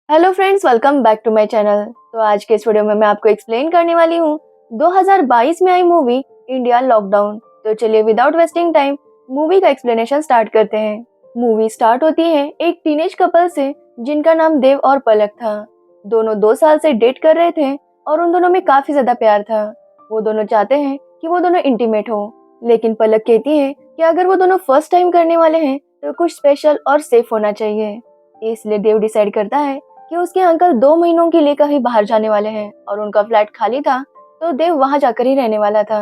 Hello friends, welcome back to my channel. तो आज के इस वीडियो में मैं आपको एक्सप्लेन करने वाली हूँ 2022 में आई मूवी इंडिया लॉकडाउन। तो चलिए विदाउट वेस्टिंग टाइम मूवी का एक्सप्लेनेशन स्टार्ट करते हैं। मूवी स्टार्ट होती है एक टीनेज कपल से जिनका नाम देव और पलक था। दोनों 2 साल से डेट कर रहे थे और उन दोनों में काफी ज्यादा प्यार था। वो दोनों चाहते हैं कि वो दोनों इंटीमेट हो, लेकिन पलक कहती है कि अगर वो दोनों फर्स्ट टाइम करने वाले हैं तो कुछ स्पेशल और सेफ होना चाहिए। इसलिए देव डिसाइड करता है कि उसके अंकल 2 महीनों के लिए कहीं बाहर जाने वाले हैं और उनका फ्लैट खाली था, तो देव वहां जाकर ही रहने वाला था।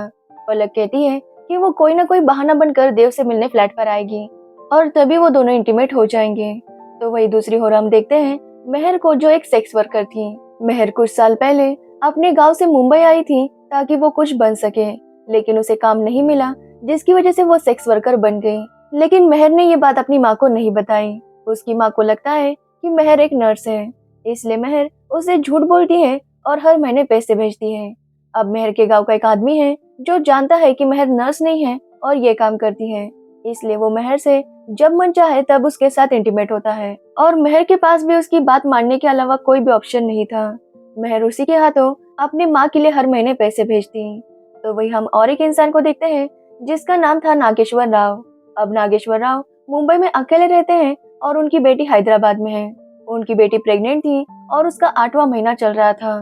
पलक कहती है कि वो कोई ना कोई बहाना बनकर देव से मिलने फ्लैट पर आएगी और तभी वो दोनों इंटीमेट हो जाएंगे। तो वही दूसरी ओर हम देखते हैं मेहर को, जो एक सेक्स वर्कर थी। मेहर कुछ साल पहले अपने गांव से मुंबई आई थी ताकि वो कुछ बन सके, लेकिन उसे काम नहीं मिला जिसकी वजह से वो सेक्स वर्कर बन गई। लेकिन मेहर ने ये बात अपनी माँ को नहीं बताई। उसकी माँ को लगता है कि मेहर एक नर्स है, इसलिए मेहर उसे झूठ बोलती है और हर महीने पैसे भेजती है। अब मेहर के गांव का एक आदमी है जो जानता है कि मेहर नर्स नहीं है और ये काम करती है, इसलिए वो मेहर से जब मन चाहे तब उसके साथ इंटीमेट होता है और मेहर के पास भी उसकी बात मानने के अलावा कोई भी ऑप्शन नहीं था। मेहर उसी के हाथों अपनी माँ के लिए हर महीने पैसे भेजती। तो वही हम और एक इंसान को देखते हैं जिसका नाम था नागेश्वर राव। अब नागेश्वर राव मुंबई में अकेले रहते हैं और उनकी बेटी हैदराबाद में है। उनकी बेटी प्रेग्नेंट थी और उसका 8वां महीना चल रहा था।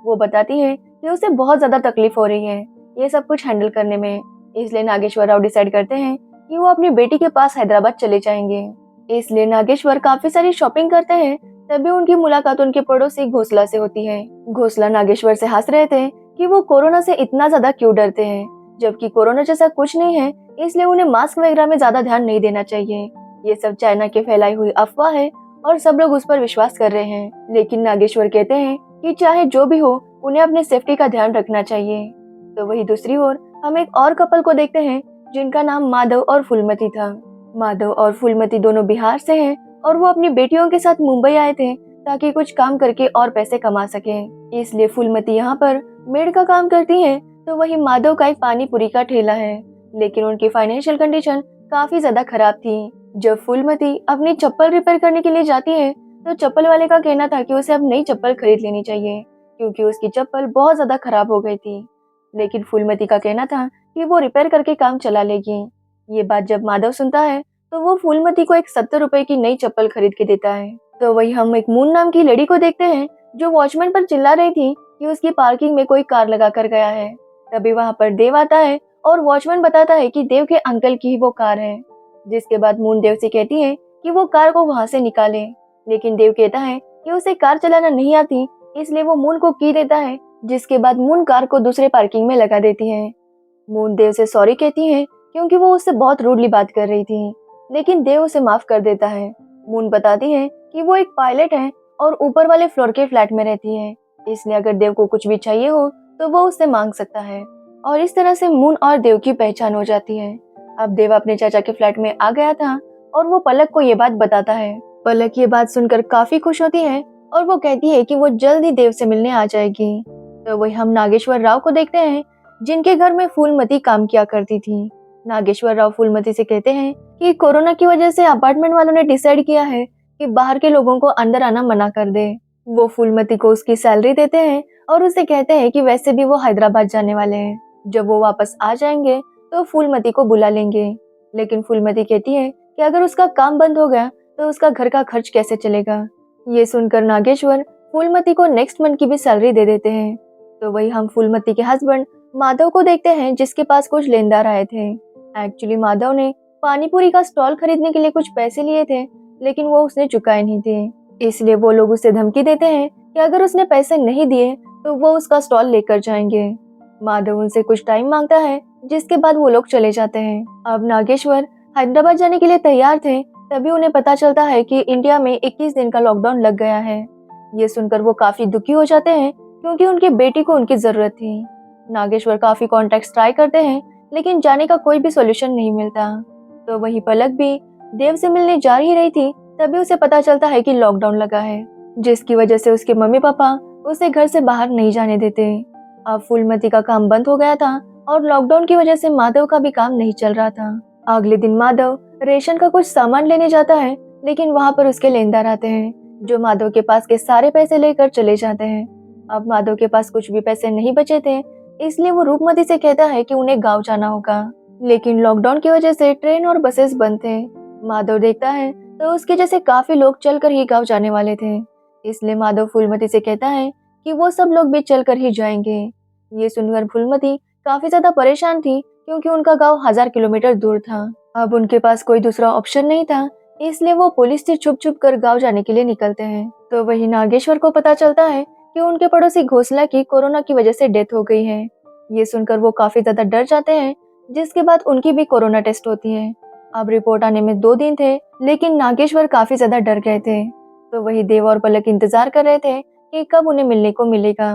वो बताती है कि उसे बहुत ज्यादा तकलीफ हो रही है ये सब कुछ हैंडल करने में, इसलिए नागेश्वर राव डिसाइड करते हैं कि वो अपनी बेटी के पास हैदराबाद चले जाएंगे। इसलिए नागेश्वर काफी सारी शॉपिंग करते हैं। तभी उनकी मुलाकात उनके पड़ोसी घोसला से होती है। घोसला नागेश्वर से हंस रहे थे कि वो कोरोना से इतना ज्यादा क्यों डरते हैं, जबकि कोरोना जैसा कुछ नहीं है, इसलिए उन्हें मास्क वगैरह में ज्यादा ध्यान नहीं देना चाहिए। ये सब चाइना की फैलाई हुई अफवाह है और सब लोग उस पर विश्वास कर रहे हैं। लेकिन नागेश्वर कहते हैं कि चाहे जो भी हो, उन्हें अपने सेफ्टी का ध्यान रखना चाहिए। तो वही दूसरी ओर हम एक और कपल को देखते हैं जिनका नाम माधव और फूलमती था। माधव और फूलमती दोनों बिहार से हैं और वो अपनी बेटियों के साथ मुंबई आए थे ताकि कुछ काम करके और पैसे कमा सके। इसलिए फूलमती यहाँ पर मेड का काम करती है, तो वही माधव का एक पानी पूरी का ठेला है। लेकिन उनकी फाइनेंशियल कंडीशन काफी ज्यादा खराब थी। जब फूलमती अपनी चप्पल रिपेयर करने के लिए जाती है तो चप्पल वाले का कहना था कि उसे अब नई चप्पल खरीद लेनी चाहिए क्योंकि उसकी चप्पल बहुत ज्यादा खराब हो गई थी। लेकिन फूलमती का कहना था कि वो रिपेयर करके काम चला लेगी। ये बात जब माधव सुनता है तो वो फूलमती को एक 70 रुपए की नई चप्पल खरीद के देता है। तो वही हम एक मून नाम की लड़की को देखते हैं जो वॉचमैन पर चिल्ला रही थी कि उसकी पार्किंग में कोई कार लगा कर गया है। तभी वहां पर देव आता है और वॉचमैन बताता है कि देव के अंकल की ही वो कार है। जिसके बाद मून देव से कहती है कि वो कार को वहां से निकाले, लेकिन देव कहता है कि उसे कार चलाना नहीं आती, इसलिए वो मून को की देता है। जिसके बाद मून कार को दूसरे पार्किंग में लगा देती है। मून देव से सॉरी कहती है क्योंकि वो उससे बहुत रूडली बात कर रही थी, लेकिन देव उसे माफ कर देता है। मून बताती है कि वो एक पायलट है और ऊपर वाले फ्लोर के फ्लैट में रहती है, इसलिए अगर देव को कुछ भी चाहिए हो तो वो उससे मांग सकता है। और इस तरह से मून और देव की पहचान हो जाती है। अब देव अपने चाचा के फ्लैट में आ गया था और वो पलक को ये बात बताता है। पलक ये बात सुनकर काफी खुश होती है और वो कहती है कि वो जल्द ही देव से मिलने आ जाएगी। तो वही हम नागेश्वर राव को देखते हैं जिनके घर में फूलमती काम किया करती थी। नागेश्वर राव फूलमती से कहते हैं कि कोरोना की वजह से अपार्टमेंट वालों ने डिसाइड किया है कि बाहर के लोगों को अंदर आना मना कर दे। वो फूलमती को उसकी सैलरी देते हैं और उसे कहते हैं कि वैसे भी वो हैदराबाद जाने वाले हैं, जब वो वापस आ जाएंगे तो फूलमती को बुला लेंगे। लेकिन फूलमती कहती है कि अगर उसका काम बंद हो गया तो उसका घर का खर्च कैसे चलेगा। ये सुनकर नागेश्वर फूलमती को नेक्स्ट मंथ की भी सैलरी दे देते हैं। तो वही हम फूलमती के हस्बैंड माधव को देखते हैं जिसके पास कुछ लेनदार आए थे। एक्चुअली माधव ने पानीपुरी का स्टॉल खरीदने के लिए कुछ पैसे लिए थे, लेकिन वो उसने चुकाए नहीं थे, इसलिए वो लोग उसे धमकी देते हैं कि अगर उसने पैसे नहीं दिए तो वो उसका स्टॉल लेकर जाएंगे। माधव उनसे कुछ टाइम मांगता है, जिसके बाद वो लोग चले जाते हैं। अब नागेश्वर हैदराबाद जाने के लिए तैयार थे, तभी उन्हें पता चलता है कि इंडिया में 21 दिन का लॉकडाउन लग गया है। ये सुनकर वो काफी दुखी हो जाते हैं क्योंकि उनकी बेटी को उनकी जरूरत थी। नागेश्वर काफी कॉन्टेक्ट ट्राई करते हैं, लेकिन जाने का कोई भी सोल्यूशन नहीं मिलता। तो वही पलक भी देव से मिलने जा ही रही थी, तभी उसे पता चलता है कि लॉकडाउन लगा है, जिसकी वजह से उसके मम्मी पापा उसे घर से बाहर नहीं जाने देते। अब फूलमती का काम बंद हो गया था और लॉकडाउन की वजह से माधव का भी काम नहीं चल रहा था। अगले दिन माधव रेशन का कुछ सामान लेने जाता है, लेकिन वहाँ पर उसके लेनदार आते हैं जो माधव के पास के सारे पैसे लेकर चले जाते हैं। अब माधव के पास कुछ भी पैसे नहीं बचे थे, इसलिए वो रूपमती से कहता है कि उन्हें गांव जाना होगा। लेकिन लॉकडाउन की वजह से ट्रेन और बसेस बंद थे। माधव देखता है तो उसके जैसे काफी लोग चलकर ही गांव जाने वाले थे, इसलिए माधव फूलमती से कहता है कि वो सब लोग भी चलकर ही जाएंगे। ये सुनकर फूलमती काफी ज्यादा परेशान थी, क्योंकि उनका गांव 1000 किलोमीटर दूर था। अब उनके पास कोई दूसरा ऑप्शन नहीं था, इसलिए वो पुलिस से छुप छुप कर गांव जाने के लिए निकलते हैं। तो वही नागेश्वर को पता चलता है कि उनके पड़ोसी घोसला की कोरोना की वजह से डेथ हो गई है। ये सुनकर वो काफी ज्यादा डर जाते हैं, जिसके बाद उनकी भी कोरोना टेस्ट होती है। अब रिपोर्ट आने में 2 दिन थे, लेकिन नागेश्वर काफी ज्यादा डर गए थे। तो वही देव और पलक इंतजार कर रहे थे कि कब उन्हें मिलने को मिलेगा।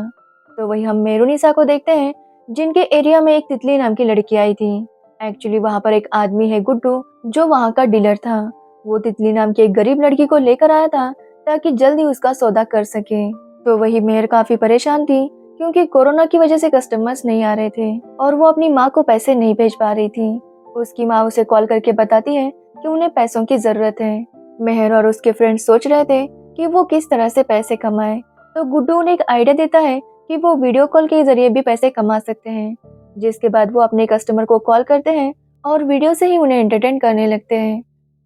तो वही हम मेरुनिसा को देखते हैं, जिनके एरिया में एक तितली नाम की लड़की आई थी। एक्चुअली वहाँ पर एक आदमी है गुड्डू, जो वहाँ का डीलर था। वो तितली नाम की एक गरीब लड़की को लेकर आया था, ताकि जल्दी उसका सौदा कर सके। तो वही मेहर काफी परेशान थी, क्योंकि कोरोना की वजह से कस्टमर्स नहीं आ रहे थे और वो अपनी माँ को पैसे नहीं भेज पा रही थी। उसकी माँ उसे कॉल करके बताती है कि उन्हें पैसों की जरूरत है। मेहर और उसके फ्रेंड्स सोच रहे थे कि वो किस तरह से पैसे कमाए। तो गुड्डू उन्हें एक आइडिया देता है कि वो वीडियो कॉल के जरिए भी पैसे कमा सकते हैं। जिसके बाद वो अपने कस्टमर को कॉल करते हैं और वीडियो से ही उन्हें एंटरटेन करने लगते हैं।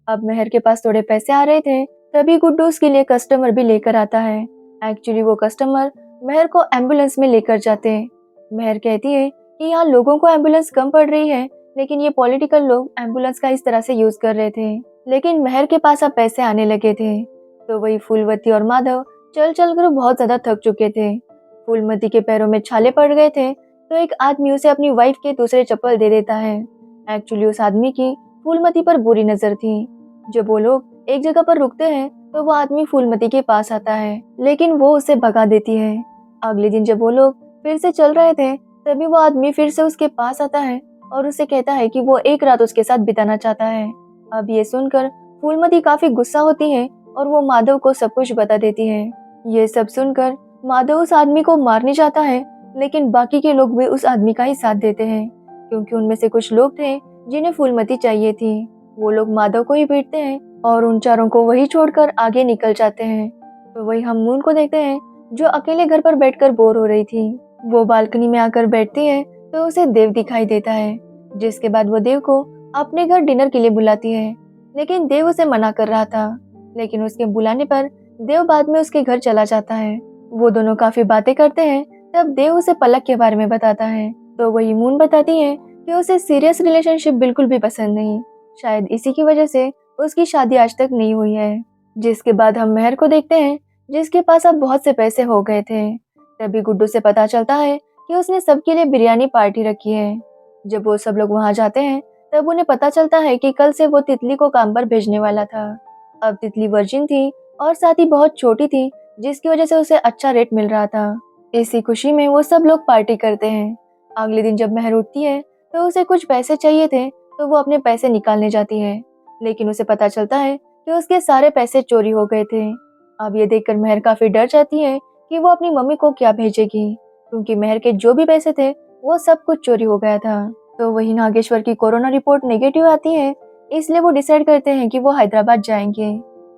अब मेहर के पास थोड़े पैसे आ रहे थे, तभी गुड्डू उसके लिए कस्टमर भी लेकर आता है। एक्चुअली वो कस्टमर मेहर को एम्बुलेंस में लेकर जाते हैं। मेहर कहती है कि यहाँ लोगों को एम्बुलेंस कम पड़ रही है, लेकिन ये पॉलिटिकल लोग एम्बुलेंस का इस तरह से यूज कर रहे थे। लेकिन मेहर के पास अब पैसे आने लगे थे। तो वही फूलवती और माधव चल चल कर बहुत ज्यादा थक चुके थे। फूलमती के पैरों में छाले पड़ गए थे, तो एक आदमी उसे अपनी वाइफ के दूसरे चप्पल दे देता है। एक्चुअली उस आदमी की फूलमती पर बुरी नजर थी। जब वो लोग एक जगह पर रुकते हैं, तो वो आदमी फूलमती के पास आता है, लेकिन वो उसे भगा देती है। अगले दिन जब वो लोग फिर से चल रहे थे, तभी वो आदमी फिर से उसके पास आता है और उसे कहता है कि वो एक रात उसके साथ बिताना चाहता है। अब ये सुनकर फूलमती काफी गुस्सा होती है और वो माधव को सब कुछ बता देती है। ये सब सुनकर माधव उस आदमी को मारने जाता है, लेकिन बाकी के लोग भी उस आदमी का ही साथ देते हैं, क्योंकि उनमें से कुछ लोग थे जिन्हें फूलमती चाहिए थी। वो लोग माधव को ही पीटते हैं और उन चारों को वही छोड़कर आगे निकल जाते हैं। तो वही हम मून को देखते हैं, जो अकेले घर पर बैठकर बोर हो रही थी। वो बालकनी में आकर बैठती है, तो उसे देव दिखाई देता है। जिसके बाद वो देव को अपने घर डिनर के लिए बुलाती है, लेकिन देव उसे मना कर रहा था। लेकिन उसके बुलाने पर देव बाद में उसके घर चला जाता है। वो दोनों काफी बातें करते हैं, तब देव उसे पलक के बारे में बताता है। तो वही मून बताती है कि उसे सीरियस रिलेशनशिप बिल्कुल भी पसंद नहीं, शायद इसी की वजह से उसकी शादी आज तक नहीं हुई है। जिसके बाद हम मेहर को देखते हैं, जिसके पास अब बहुत से पैसे हो गए थे। तभी गुड्डू से पता चलता है कि उसने सबके लिए बिरयानी पार्टी रखी है। जब वो सब लोग वहां जाते हैं, तब उन्हें पता चलता है कि कल से वो तितली को काम पर भेजने वाला था। अब तितली वर्जिन थी और साथ ही बहुत छोटी थी, जिसकी वजह से उसे अच्छा रेट मिल रहा था। इसी खुशी में वो सब लोग पार्टी करते हैं। अगले दिन जब मेहर उठती है, तो उसे कुछ पैसे चाहिए थे, तो वो अपने पैसे निकालने जाती है, लेकिन उसे पता चलता है कि उसके सारे पैसे चोरी हो गए थे। अब ये देखकर मेहर काफी डर जाती है कि वो अपनी मम्मी को क्या भेजेगी, क्योंकि मेहर के जो भी पैसे थे वो सब कुछ चोरी हो गया था। तो वही नागेश्वर की कोरोना रिपोर्ट नेगेटिव आती है, इसलिए वो डिसाइड करते हैं कि वो हैदराबाद जाएंगे।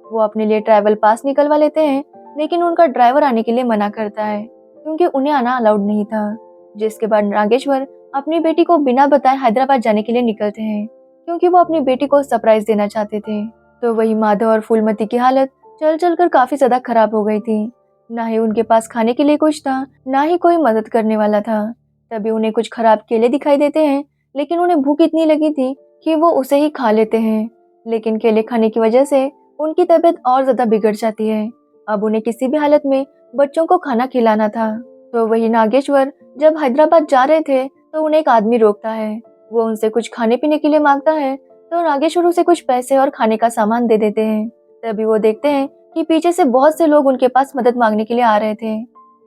वो अपने लिए ट्रैवल पास निकलवा लेते हैं, लेकिन उनका ड्राइवर आने के लिए मना करता है, क्योंकि उन्हें आना अलाउड नहीं था। जिसके बाद नागेश्वर अपनी बेटी को बिना बताए हैदराबाद जाने के लिए निकलते हैं, क्योंकि वो अपनी बेटी को सरप्राइज देना चाहते थे। तो वही माधव और फूलमती की हालत चल चल कर काफी ज्यादा खराब हो गई थी। ना ही उनके पास खाने के लिए कुछ था, ना ही कोई मदद करने वाला था। तभी उन्हें कुछ खराब केले दिखाई देते हैं, लेकिन उन्हें भूख इतनी लगी थी कि वो उसे ही खा लेते हैं। लेकिन केले खाने की वजह से उनकी तबीयत और ज्यादा बिगड़ जाती है। अब उन्हें किसी भी हालत में बच्चों को खाना खिलाना था। तो वही नागेश्वर जब हैदराबाद जा रहे थे, तो उन्हें एक आदमी रोकता है। वो उनसे कुछ खाने पीने के लिए मांगता है, तो नागेश्वर उसे कुछ पैसे और खाने का सामान दे देते हैं। तभी वो देखते हैं कि पीछे से बहुत से लोग उनके पास मदद मांगने के लिए आ रहे थे,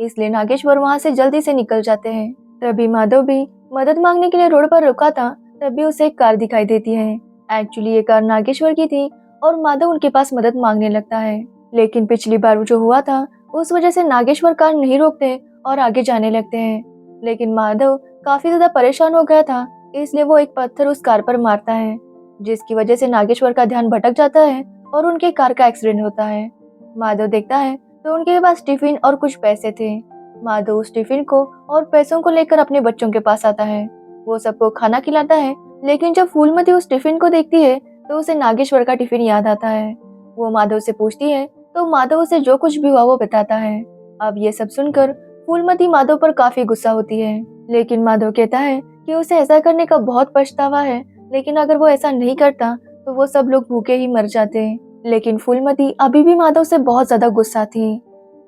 इसलिए नागेश्वर वहां से जल्दी से निकल जाते हैं। तभी माधव भी मदद मांगने के लिए रोड पर रुका था, तभी उसे एक कार दिखाई देती है। एक्चुअली ये कार नागेश्वर की थी और माधव उनके पास मदद मांगने लगता है। लेकिन पिछली बार जो हुआ था, उस वजह से नागेश्वर कार नहीं रोकते और आगे जाने लगते हैं। लेकिन माधव काफी ज्यादा परेशान हो गया था, इसलिए वो एक पत्थर उस कार पर मारता है, जिसकी वजह से नागेश्वर का ध्यान भटक जाता है और उनके कार का एक्सीडेंट होता है। माधव देखता है तो उनके पास टिफिन और कुछ पैसे थे। माधव उस टिफिन को और पैसों को लेकर अपने बच्चों के पास आता है। वो सबको खाना खिलाता है, लेकिन जब फूलमती उस टिफिन को देखती है तो उसे नागेश्वर का टिफिन याद आता है। वो माधव से पूछती है तो माधव उसे जो कुछ भी हुआ वो बताता है। अब ये सब सुनकर फूलमती माधव पर काफी गुस्सा होती है, लेकिन माधव कहता है कि उसे ऐसा करने का बहुत पछतावा है, लेकिन अगर वो ऐसा नहीं करता तो वो सब लोग भूखे ही मर जाते। लेकिन फूलमती अभी भी माधव से बहुत ज्यादा गुस्सा थी।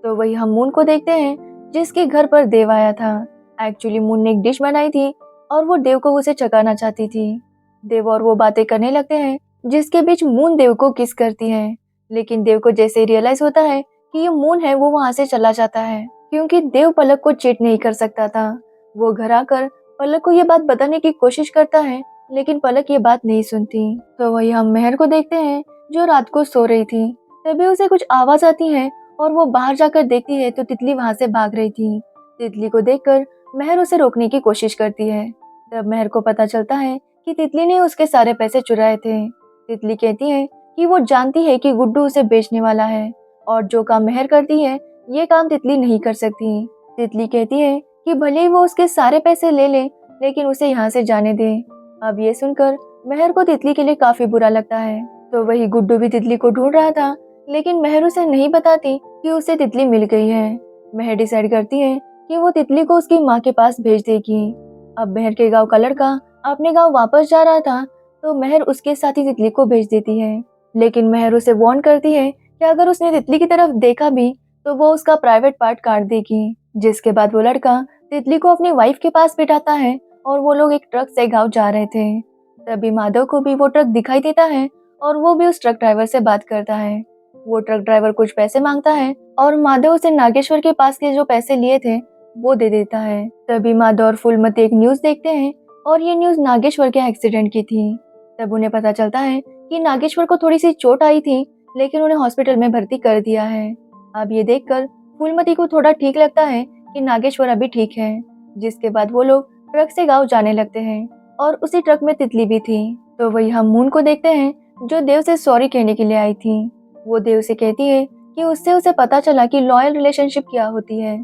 तो वही हम मून को देखते हैं जिसके घर पर देव आया था। एक्चुअली मून ने एक डिश बनाई थी और वो देव को उसे चखाना चाहती थी। देव और वो बातें करने लगते हैं, जिसके बीच मून देव को किस करती है। लेकिन देव को जैसे ही रियलाइज होता है कि ये मून है, वो वहां से चला जाता है, क्योंकि देव पलक को चीट नहीं कर सकता था। वो घर आकर पलक को ये बात बताने की कोशिश करता है, लेकिन पलक ये बात नहीं सुनती। तो वही हम मेहर को देखते हैं जो रात को सो रही थी। तभी उसे कुछ आवाज आती है और वो बाहर जाकर देखती है तो तितली वहां से भाग रही थी। तितली को देखकर मेहर उसे रोकने की कोशिश करती है। तब मेहर को पता चलता है कि तितली ने उसके सारे पैसे चुराए थे। तितली कहती है कि वो जानती है कि गुड्डू उसे बेचने वाला है और जो काम मेहर करती है ये काम तितली नहीं कर सकती। तितली कहती है कि भले ही वो उसके सारे पैसे ले ले, लेकिन उसे यहाँ से जाने दे। अब ये सुनकर मेहर को तितली के लिए काफी बुरा लगता है। तो वही गुड्डू भी तितली को ढूंढ रहा था, लेकिन मेहर उसे नहीं बताती कि उसे तितली मिल गई है। मेहर डिसाइड करती है कि वो तितली को उसकी माँ के पास भेज देगी। अब मेहर के गांव का लड़का अपने गांव वापस जा रहा था, तो मेहर उसके साथ ही तितली को भेज देती है। लेकिन मेहर उसे वार्न करती है कि अगर उसने तितली की तरफ देखा भी तो वो उसका प्राइवेट पार्ट काट देगी। जिसके बाद वो लड़का तितली को अपनी वाइफ के पास बिठाता है और वो लोग एक ट्रक से गांव जा रहे थे। तभी माधव को भी वो ट्रक दिखाई देता है और वो भी उस ट्रक ड्राइवर से बात करता है। वो ट्रक ड्राइवर कुछ पैसे मांगता है और माधव उसे नागेश्वर के पास के जो पैसे लिए थे वो दे देता है। तभी माधव और फूलमती एक न्यूज देखते हैं और ये न्यूज नागेश्वर के एक्सीडेंट की थी। तब उन्हें पता चलता है कि नागेश्वर को थोड़ी सी चोट आई थी, लेकिन उन्हें हॉस्पिटल में भर्ती कर दिया है। अब ये देखकर फूलमती को थोड़ा ठीक लगता है कि नागेश्वर अभी ठीक है। जिसके बाद वो लोग ट्रक से गाँव जाने लगते हैं और उसी ट्रक में तितली भी थी। तो वही हम मून को देखते हैं जो देव से सॉरी कहने के लिए आई थी। वो देव से कहती है कि उससे उसे पता चला कि लॉयल रिलेशनशिप क्या होती है।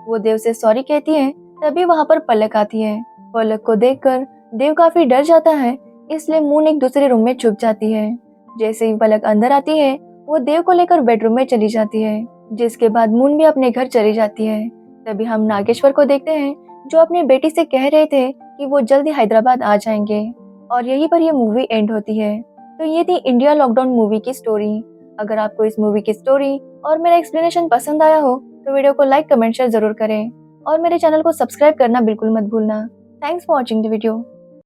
वो देव से सॉरी कहती है। तभी वहाँ पर पलक आती है। पलक को देखकर देव काफी डर जाता है, इसलिए मून एक दूसरे रूम में छुप जाती है। जैसे ही पलक अंदर आती है वो देव को लेकर बेडरूम में चली जाती है। जिसके बाद मून भी अपने घर चली जाती है। तभी हम नागेश्वर को देखते हैं जो अपनी बेटी से कह रहे थे कि वो जल्दी हैदराबाद आ जाएंगे, और यहीं पर ये मूवी एंड होती है। तो ये थी इंडिया लॉकडाउन मूवी की स्टोरी। अगर आपको इस मूवी की स्टोरी और मेरा एक्सप्लेनेशन पसंद आया हो तो वीडियो को लाइक कमेंट शेयर जरूर करें और मेरे चैनल को सब्सक्राइब करना बिल्कुल मत भूलना। Thanks for watching the video.